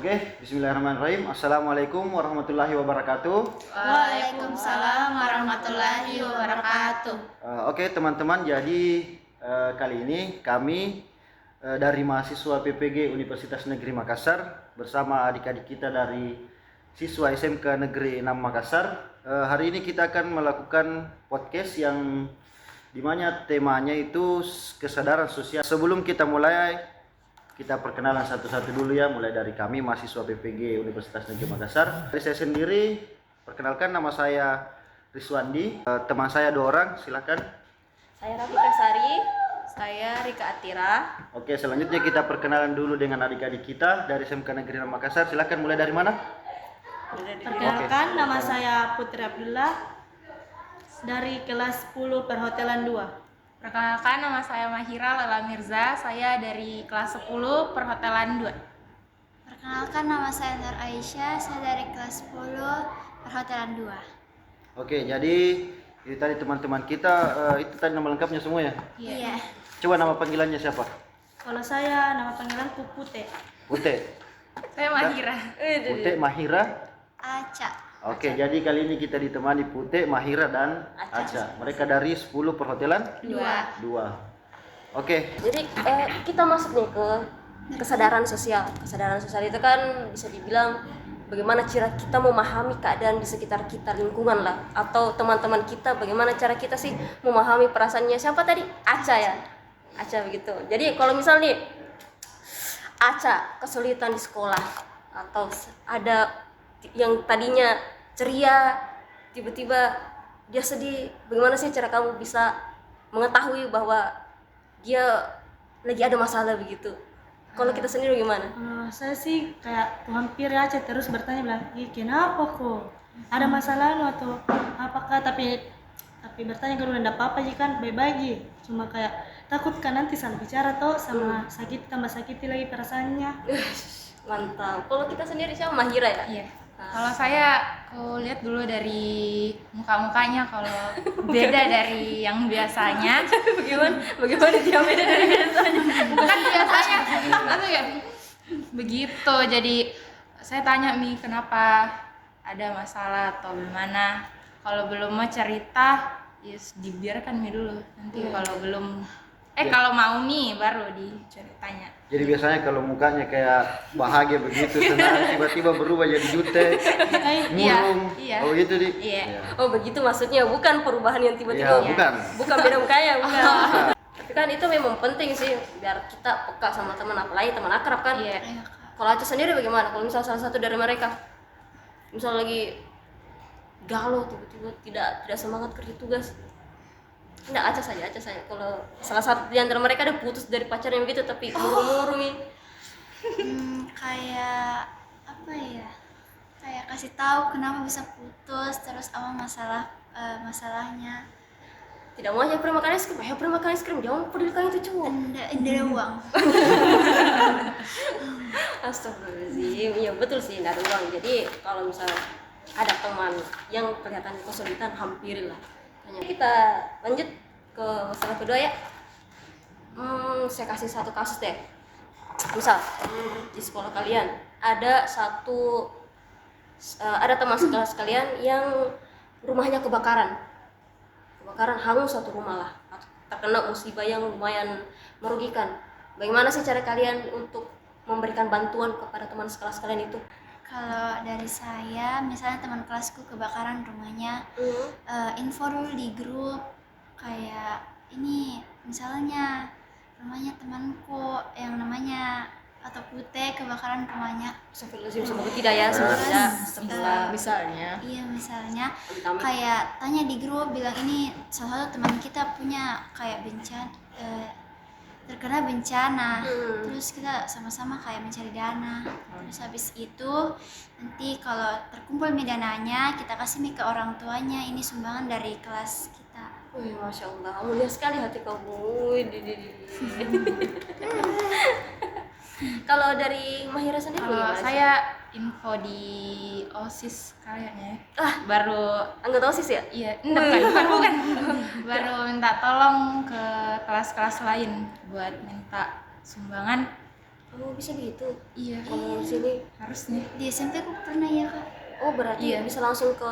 Oke, bismillahirrahmanirrahim. Assalamualaikum warahmatullahi wabarakatuh. Waalaikumsalam warahmatullahi wabarakatuh. Oke teman-teman, jadi kali ini kami dari mahasiswa PPG Universitas Negeri Makassar bersama adik-adik kita dari siswa SMK Negeri 6 Makassar. Hari ini kita akan melakukan podcast yang dimana temanya itu kesadaran sosial. Sebelum kita mulai, kita perkenalan satu-satu dulu ya, mulai dari kami mahasiswa PPG Universitas Negeri Makassar. Dari saya sendiri, perkenalkan nama saya Rizwandi, teman saya 2 orang, silakan. Saya Rafika Sari. Saya Rika Atira. Oke, selanjutnya kita perkenalan dulu dengan adik-adik kita dari SMK Negeri 6 Makassar. Silakan, mulai dari mana? Perkenalkan, nama saya Putri Abdullah dari kelas 10 Perhotelan 2. Perkenalkan, nama saya Mahira Lela Mirza, saya dari kelas 10 Perhotelan 2. Perkenalkan, nama saya Nur Aisyah, saya dari kelas 10 Perhotelan 2. Oke, jadi itu tadi teman-teman kita, itu tadi nama lengkapnya semua ya? Iya. Coba nama panggilannya siapa? Kalau saya nama panggilanku Pute. Pute. Saya Mahira. Pute, Mahira. Aca. Oke, jadi kali ini kita ditemani Pute, Mahira, dan Aca. Mereka dari 10 Perhotelan 2. Oke. Jadi kita masuk nih ke kesadaran sosial. Kesadaran sosial itu kan bisa dibilang bagaimana cara kita memahami keadaan di sekitar kita, lingkungan lah, atau teman-teman kita, bagaimana cara kita sih memahami perasaannya. Siapa tadi? Aca ya? Aca begitu. Jadi kalau misal nih Aca kesulitan di sekolah atau ada yang tadinya ceria tiba-tiba dia sedih, bagaimana sih cara kamu bisa mengetahui bahwa dia lagi ada masalah begitu? Kalau kita sendiri gimana? Saya sih kayak hampir aja terus bertanya bilang, kenapa kok? Ada masalah lu atau apakah? Tapi bertanya kalau enggak apa-apa aja kan, baik-baik aja. Cuma kayak takut kan nanti salah bicara toh sama sakit, tambah sakiti lagi perasaannya. Mantap. Kalau kita sendiri siapa? Mahira ya? Iya. Kalau saya, aku lihat dulu dari muka-mukanya, kalau beda dari yang biasanya. Bagaimana dia beda dari biasanya? Bukan biasanya, itu ya begitu. Jadi saya tanya Mi, kenapa ada masalah atau gimana? Kalau belum mau cerita, yes, dibiarkan Mi dulu. Nanti kalau belum kalau mau Mi baru diceritanya. Jadi biasanya kalau mukanya kayak bahagia begitu, senang, tiba-tiba berubah jadi jutek, murung. Iya. Oh gitu, Di? Iya. Oh begitu maksudnya, bukan perubahan yang tiba-tiba. Iya, bukan. Bukan beda mukanya, bukan. Tapi kan itu memang penting sih, biar kita peka sama teman, apalagi teman akrab kan. Iya. Kalau Aca sendiri bagaimana? Kalau misal salah satu dari mereka misal lagi galau, tiba-tiba tidak semangat kerja tugas, enggak, Aca saja. Kalau salah satu di antara mereka ada putus dari pacarnya begitu tapi murung-murung nih. Kayak apa ya? Kayak kasih tahu kenapa bisa putus, terus apa masalahnya. Tidak mau aja pernah makan es krim, pernah makan es krim, jangan peduli itu cowok. Enggak ada uang. Astagfirullahaladzim, iya betul sih, nggak ada uang. Jadi kalau misal ada teman yang kelihatan kesulitan, hampirilah. Kita lanjut ke masalah kedua ya. Saya kasih satu kasus deh. Misal di sekolah kalian ada teman sekelas kalian yang rumahnya kebakaran, hangus satu rumah lah, terkena musibah yang lumayan merugikan. Bagaimana sih cara kalian untuk memberikan bantuan kepada teman sekelas kalian itu? Kalau dari saya, misalnya teman kelasku kebakaran rumahnya, info dulu di grup, kayak ini misalnya rumahnya temanku yang namanya atau Pute kebakaran rumahnya. Semoga tidak ya, semoga misalnya. Iya, misalnya kayak tanya di grup, bilang ini salah satu teman kita punya kayak terkena bencana, terus kita sama-sama kayak mencari dana. Terus habis itu nanti kalau terkumpul dananya kita kasih ke orang tuanya, ini sumbangan dari kelas kita. Wih, Masya Allah, mulia sekali hati kamu. Kalau dari Mahira sendiri Kalau gimana? saya info di OSIS kayaknya. Baru anggota OSIS ya? iya, bukan. Baru minta tolong ke kelas-kelas lain buat minta sumbangan Oh, bisa begitu. Iya, Kalau di sini, harus nih. Di SMP aku pernah ya kak. oh berarti Iya. bisa langsung ke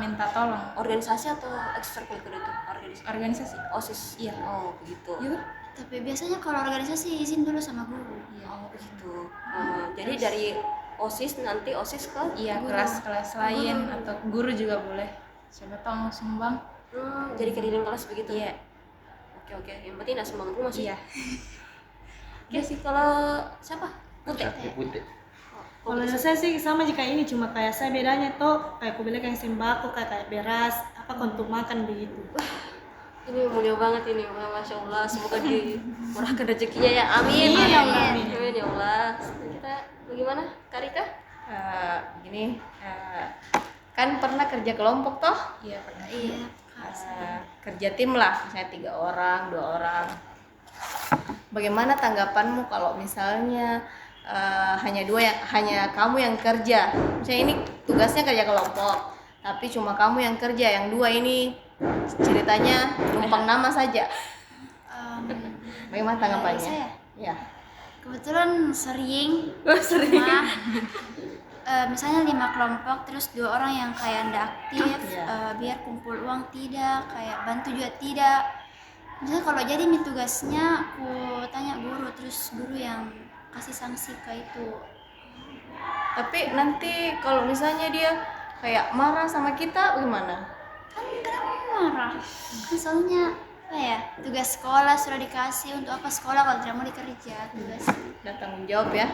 Minta tolong. organisasi atau ekstrakurikuler itu? Organisasi. OSIS. Iya. Oh, begitu. Iya. Tapi biasanya kalau organisasi izin dulu sama guru. Oh, begitu. Jadi dari OSIS nanti OSIS ke Iya, kelas-kelas lain atau guru juga boleh. Siapa tahu mau sumbang. jadi keliling kelas begitu. Iya. Oke. Yang penting nggak sumbang rumah sih. Iya. Oke sih, kalau siapa? Putih. Sakti putih. Kalau saya sih sama jika ini, cuma kayak saya bedanya tuh kayak aku bilang kayak sembako, kayak beras, apa untuk makan begitu. Ini mulia banget ini, masya Allah. Semoga dimurahkan rezekinya ya. Amin. Amin, ya Allah, Amin. amin. Amin ya Allah. Kita bagaimana, Kak Rika? Gini, kan pernah kerja kelompok toh? Iya, pernah. Iya kak. Kerja tim lah, misalnya 3 orang, 2 orang. Bagaimana tanggapanmu kalau misalnya hanya kamu yang kerja? Misalnya ini tugasnya kerja kelompok, tapi cuma kamu yang kerja, yang 2 ini ceritanya numpang nama saja. Bagaimana tanggapannya? Saya Ya. kebetulan sering misalnya 5 kelompok terus 2 orang yang kayak ndak aktif, biar kumpul uang tidak, kayak bantu juga tidak. Misalnya kalau jadi nih tugasnya aku tanya guru, terus guru yang kasih sanksi ke itu. Tapi nanti kalau misalnya dia kayak marah sama kita bagaimana? Kan kenapa marah? Kan soalnya apa ya, tugas sekolah sudah dikasih, untuk apa sekolah kalau tidak mau dikerja tugas. Dan tanggung jawab ya.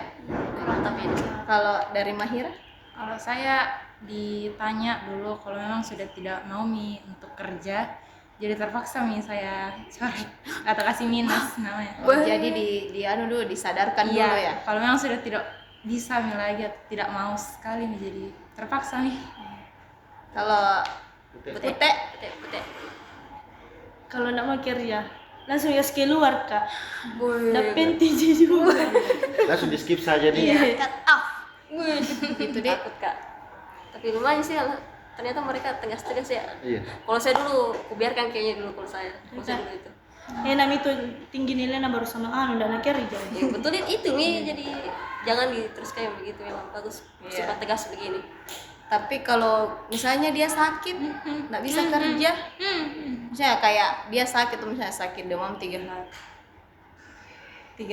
Mantap ya. Kalau dari Mahira? Kalau saya ditanya dulu kalau memang sudah tidak mau untuk kerja, jadi terpaksa saya coret atau kasih minus namanya. Jadi di anu dulu disadarkan dulu ya. Kalau memang sudah tidak bisa lagi atau tidak mau sekali jadi terpaksa Kalau Putih. Putih, Kalau nggak mau kerja, langsung ya keluar kak. Nggak penting juga. Langsung di skip saja nih. Cut off. gitu deh. Takut Kak. Tapi lumayan sih, ternyata mereka tegas-tegas ya. Iya. Kalau saya dulu, aku biarkan kayaknya dulu kalau saya dulu itu. Enak itu tinggi nilainya baru sama nggak nak kerja. Ya, betul itu nih, jadi jangan diteruskan yang begitu, memang bagus sifat tegas begini. Tapi kalau misalnya dia sakit, nggak bisa kerja, misalnya kayak dia sakit, misalnya sakit demam 3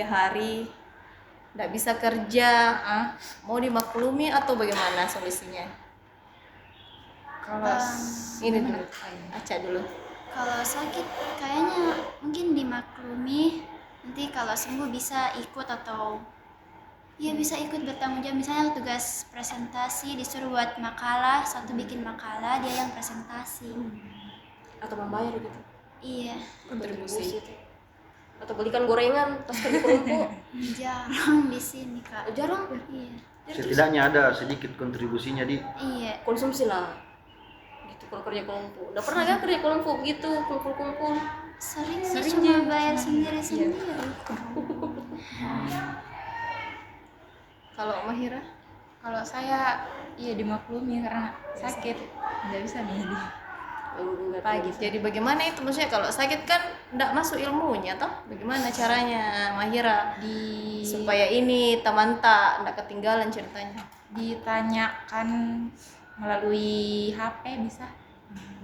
hari, nggak bisa kerja, mau dimaklumi atau bagaimana solusinya? Kalau Ini dulu, Aca dulu. Kalau sakit kayaknya mungkin dimaklumi, nanti kalau sembuh bisa ikut atau ya bisa ikut bertanggung jawab. Misalnya tugas presentasi disuruh buat makalah, satu bikin makalah, dia yang presentasi. Atau membayar gitu. Iya, Kontribusi. Itu. Atau belikan gorengan pas kerja kelompok. jarang di sini kak. Jarang. Iya, Setidaknya ada sedikit kontribusinya di. iya. Konsumsi lah. Gitu kalau kerja kelompok. Udah pernah kan kerja kelompok gitu, kumpul-kumpul. Sering sih cuma bayar sendiri-sendiri. Kalau Mahira? kalau saya dimaklumi karena sakit, nggak bisa Pagi. Jadi bagaimana itu, maksudnya kalau sakit kan nggak masuk ilmunya toh? Bagaimana caranya Mahira supaya ini teman tak nggak ketinggalan ceritanya? ditanyakan melalui HP bisa,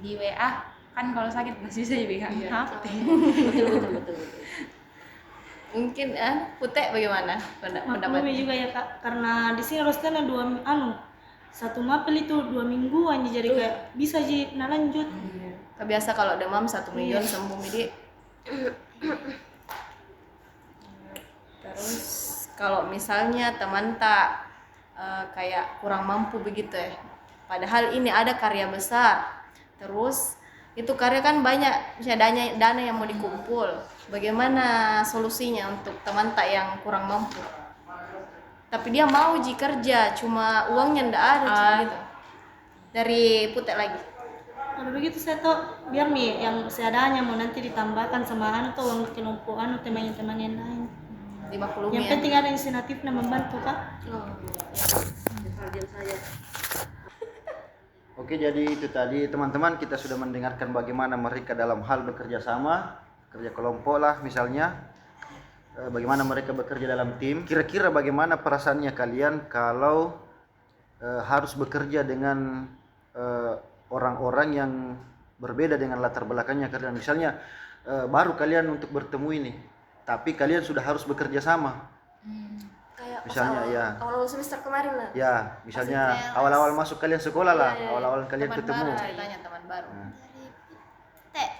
di WA kan kalau sakit masih bisa di HP. Betul. Mungkin Putih bagaimana Maklumi pendapatnya? juga ya kak, karena di sini harus kan satu mapel itu 2 mingguan, jadi kayak bisa lanjut. Biasa kalau demam 1 mingguan sembuh jadi. Terus kalau misalnya teman tak kayak kurang mampu begitu ya, padahal ini ada karya besar, terus itu karya kan banyak, misalnya dana yang mau dikumpul, bagaimana solusinya untuk teman tak yang kurang mampu tapi dia mau kerja, cuma uangnya ndak ada gitu. Dari Putih lagi. Kalau begitu saya tuh biar yang seadanya mau nanti ditambahkan sama tuh uang kelompok teman-teman yang lain. Dimaklumi Yang ya. penting ada inisiatifnya membantu kak. Diam saja. Oke, jadi itu tadi teman-teman, kita sudah mendengarkan bagaimana mereka dalam hal bekerja sama, kerja kelompok lah misalnya. bagaimana mereka bekerja dalam tim. Kira-kira bagaimana perasaannya kalian kalau harus bekerja dengan orang-orang yang berbeda dengan latar belakangnya kalian. Misalnya baru kalian untuk bertemu ini, tapi kalian sudah harus bekerja sama. Kayak pas Misalnya ya. awal semester kemarin lah. Ya, misalnya Masuk kelas. awal-awal masuk kalian sekolah lah, Iya, iya. awal-awal kalian Teman ketemu. baru ceritanya, teman baru. Dari Putih.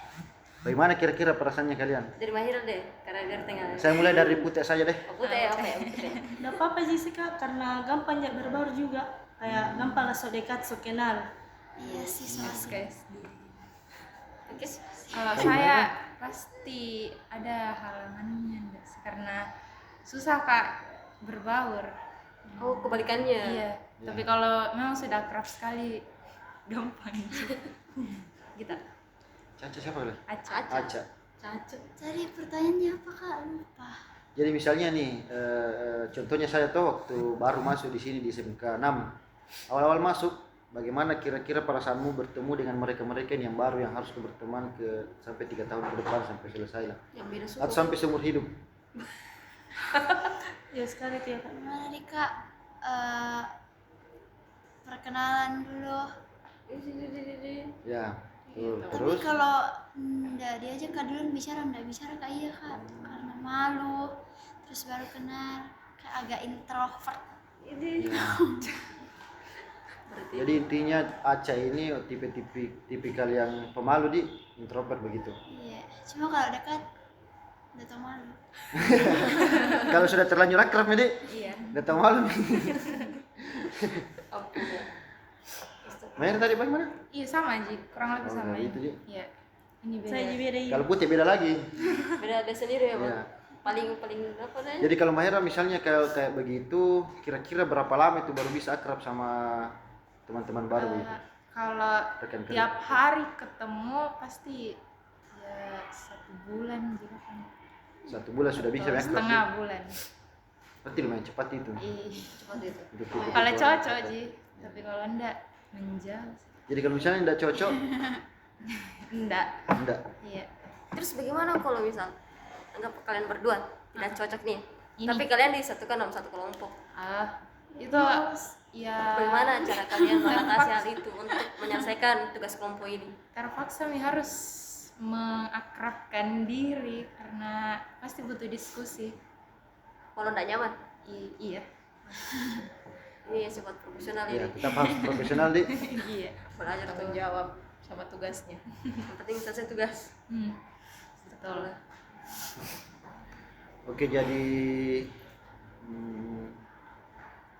Bagaimana kira-kira perasaannya kalian? Dari Mahira deh, karena biar tengah. Saya mulai dari Putih saja deh. Aku teh apa ya? Putih. Nggak apa-apa sih Kak, karena gampang ya berbaur juga. Kayak gampang lah so dekat, so kenal. Iya sih soalnya. Guys, Oke. kalau saya pasti ada halangannya guys, karena susah Kak berbaur. Oh, kebalikannya. Iya, tapi kalau memang sudah akrab sekali gampang sih. Gitu. Caca siapa dulu? Aca. Aca. Cacu. Tadi pertanyaannya apa Kak? Lupa. Jadi misalnya nih, contohnya saya tuh waktu baru masuk di sini di SMK 6. Awal-awal masuk, bagaimana kira-kira perasaanmu bertemu dengan mereka-mereka yang baru yang harus berteman sampai 3 tahun ke depan sampai selesai lah. Yang beda suku. Atau sampai seumur hidup. Ya sekali tuh ya Kak. Gimana nih Kak? Perkenalan dulu. Ya. Tuh. Tapi Terus kalau nggak diajak Kak duluan bicara, nggak bicara Kak iya Kak. Karena malu. Terus baru kenal. Kayak agak introvert. ya. Jadi intinya Aca ini tipikal yang pemalu di introvert begitu. Iya. Cuma kalau dekat udah tau malu. Kalau sudah terlanjur akrab nih, Iya. udah tahu malu. Oke. Mayer tadi bagaimana? Iya sama Ji, kurang lebih Oh, sama gitu, Ji. Iya. Ini beda. Saya juga beda. Kalau Putih beda lagi. Beda sendiri ya, Bang. Iya. Paling apa namanya? Jadi kalau Mahera misalnya kayak begitu, kira-kira berapa lama itu baru bisa akrab sama teman-teman baru gitu? Kalau Rekan kerja. tiap hari ketemu pasti ya 1 bulan juga kan. 1 bulan sudah bisa Atau akrab. setengah Ya? bulan. Berarti lumayan cepat itu. Ih, Cepat itu. Hidup-hidup kalau itu. cocok Ji, tapi kalau enggak menjauh. Jadi kalau misalnya tidak cocok, Enggak. enggak. Iya. Terus bagaimana kalau misal anggap kalian berdua tidak cocok nih, Ini. tapi kalian disatukan dalam satu kelompok. Itu ya Bagaimana cara kalian mengatasi hal itu untuk menyelesaikan tugas kelompok ini? terpaksa nih harus mengakrabkan diri karena pasti butuh diskusi. Kalau tidak nyaman, Iya. ini sifat profesional Ya, ini. tetap harus profesional di. Iya. Belajar Tanggung tuh. jawab sama tugasnya. Yang penting selesai tugas. Betul. Oke, jadi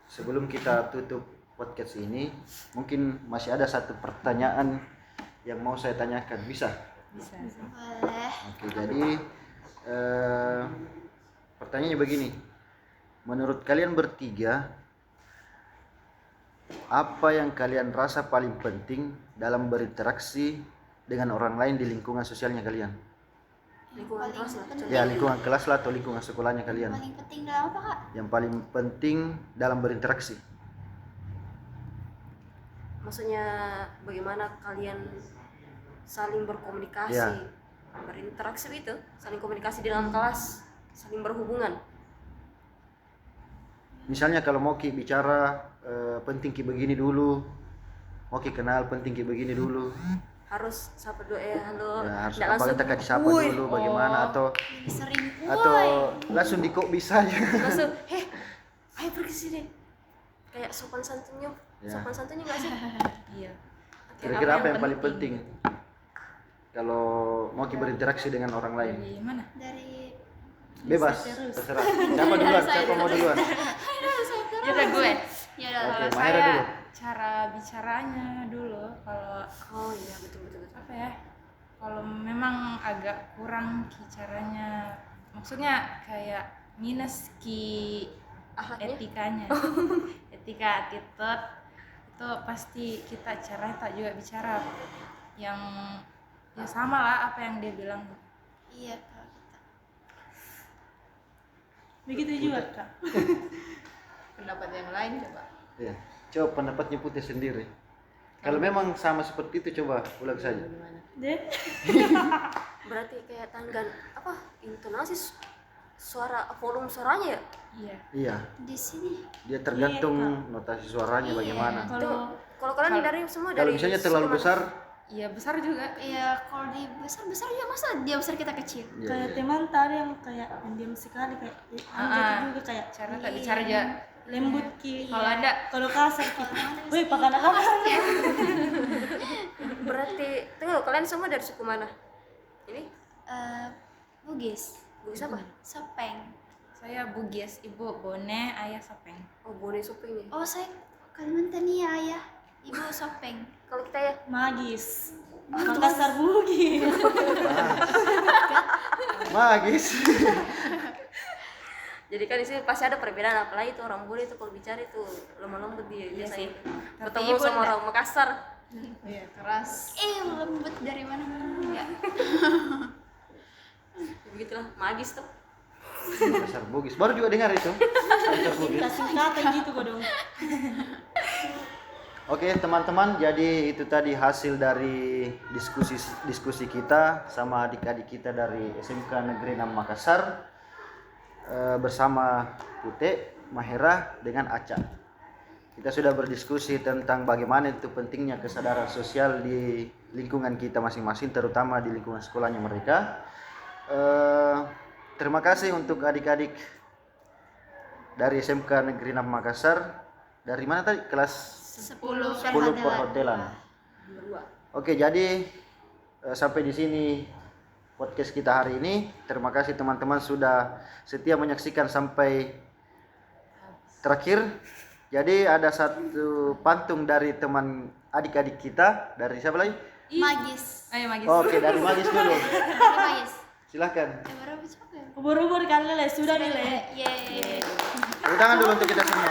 sebelum kita tutup podcast ini, mungkin masih ada satu pertanyaan yang mau saya tanyakan. Bisa? Bisa. Boleh. Oke, jadi pertanyaannya begini. Menurut kalian bertiga, apa yang kalian rasa paling penting dalam berinteraksi dengan orang lain di lingkungan sosialnya kalian? Lingkungan kelas lah. contoh. Ya, lingkungan kelas lah atau lingkungan sekolahnya kalian. Paling penting dalam apa Kak? Yang paling penting dalam berinteraksi. Maksudnya bagaimana kalian saling berkomunikasi, Ya. berinteraksi itu, saling komunikasi di dalam kelas, saling berhubungan. Misalnya kalau mau ki bicara penting ki begini dulu, mau ki kenal penting ki begini dulu, Harus sapa dulu halo. ya harus Nggak apa langsung kita disapa "Wuih." dulu bagaimana atau Lebih sering. langsung di kok bisa aja. Langsung, ayo pergi sini. Kayak sopan santunnya, Ya. sopan santunnya nggak sih? Iya. Kira-kira apa yang paling penting kalau mau ki berinteraksi dengan orang lain? Dari mana? Dari Bebas, terserah. Siapa duluan? Siapa mau duluan? Ya udah gue. ya udah. Oke, Kalau Mahera saya dulu. cara bicaranya dulu kalau Oh iya betul betul betul. apa ya? Kalau memang agak kurang caranya, maksudnya kayak minus Akhlaknya? etikanya, etika attitude itu pasti kita cara tak juga bicara yang ya sama lah apa yang dia bilang. Iya kalau kita. Begitu juga Kak. Pendapat yang lain coba. Ya. Coba pendapatnya Putih sendiri. Kalau memang sama seperti itu coba ulang saja. Gimana? Deh. Berarti kayak tanggal apa intonasi suara volume suaranya ya. Iya. Iya, Di sini dia tergantung notasi suaranya bagaimana. Kalau kalian dari semua Kalau dari misalnya suku terlalu mana? besar, Iya, besar juga. ya kalau di besar besar ya masa dia besar kita kecil. ya. Kayak teman tadi yang kayak pendiam sekali kayak anjing juga kayak Cara tak bicara aja. lembut ki. Kalau ada Kalau kasar ki. Wih, pakai anak apa? Berarti tunggu, kalian semua dari suku mana? Ini Bugis, Bugis apa? Sopeng. saya Bugis, ibu Bone, ayah Sopeng. Oh, Bone Suping nih. Oh saya Kalimantan nih ya, ayah, ibu Sopeng. Kalau kita ya Magis. Makassar Bugis. Magis. jadi kan di sini pasti ada perbedaan, apalagi itu orang Bone itu kalau bicara itu lemah lembut dia biasanya. Ketemu ibu sama enggak. orang Makassar. Iya, keras. Lembut dari mana? Enggak. Begitulah, magis tuh. Besar Bugis. Baru juga dengar itu. Besar Bugis. Kita singkatan gitu kok dong. Oke teman-teman, jadi itu tadi hasil dari diskusi kita sama adik-adik kita dari SMK Negeri 6 Makassar bersama Pute, Mahera dengan Aca. Kita sudah berdiskusi tentang bagaimana itu pentingnya kesadaran sosial di lingkungan kita masing-masing, terutama di lingkungan sekolahnya mereka. Terima kasih untuk adik-adik dari SMK Negeri 6 Makassar. Dari mana tadi? Kelas 10 perhotelan. Oke, jadi sampai di sini podcast kita hari ini. Terima kasih teman-teman sudah setia menyaksikan sampai terakhir. Jadi ada satu pantun dari teman adik-adik kita, dari siapa lagi? Magis. Ayo Magis. Oke, dari Magis dulu. Magis. Silahkan. Berapa coba? Ubur-ubur kan Lele, sudah Lele. Yeay. Tepuk tangan dulu untuk kita semua.